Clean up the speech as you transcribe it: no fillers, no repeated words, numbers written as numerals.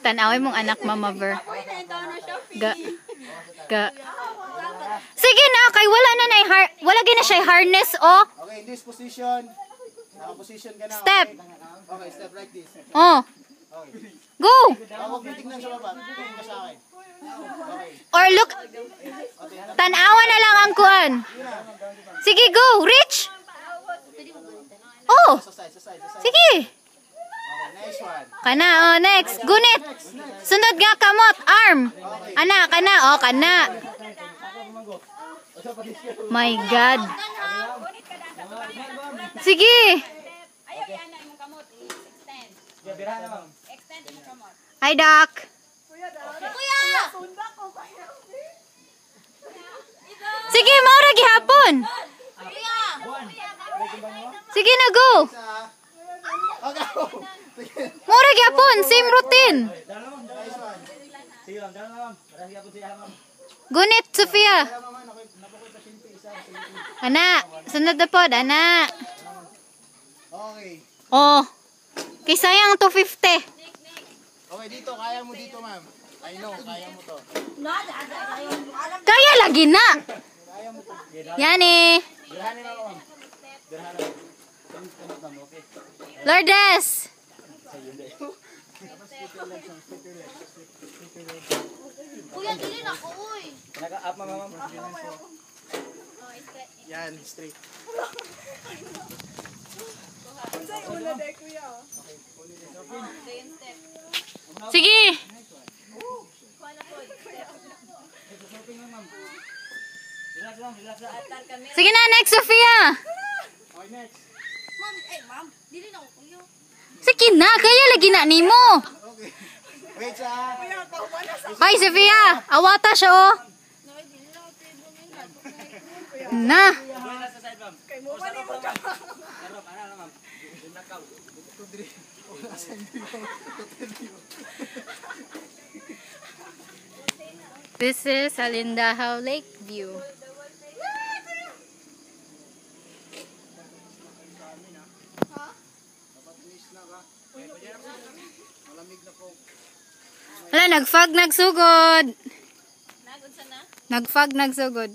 Tanaway mong anak, Mama Ver. Ga. Sige na, kay wala wala gina siya harness, oh. Okay, in this position. Naka-position ka na. Step. Okay, step like this. Oh. Okay. Go. Huwag mo tignan sa baba. Tingin ka sa akin. Okay. Or look. Tanawa na lang ang kuan. Sige, go. Reach. Oh. Sa side. Sige. Okay, nice one. Kana, oh, next. Gunit. Sunod nga kamot. Arm. Ana, kana, oh, kana. My God. Sige. Hi, Doc. Sige, maura gihapon. Sige na, go. Maura gihapon, same routine. Gunit, Sofia. Ana, sunod na po, ana. Okay. Oh. Kay sayang 250. Okay, dito. Kaya mo dito, ma'am. I know, kaya mo to. Kaya lagi na. Yan eh. Lourdes. Kuya, dili na ko, uy. Naka-up, ma'am. Yan, straight. Sige. Sige na, next, Sofia. Okay, next. Ma'am, dili na ko, kuya. Sige na, kaya lagi na nimo. Okay. Wait, sa... Hi, Sofia. Awata siya, oh. Na. This is Alindahaw Lake View. Wala, nagfag, nagsugod. Nagfag, nagsugod.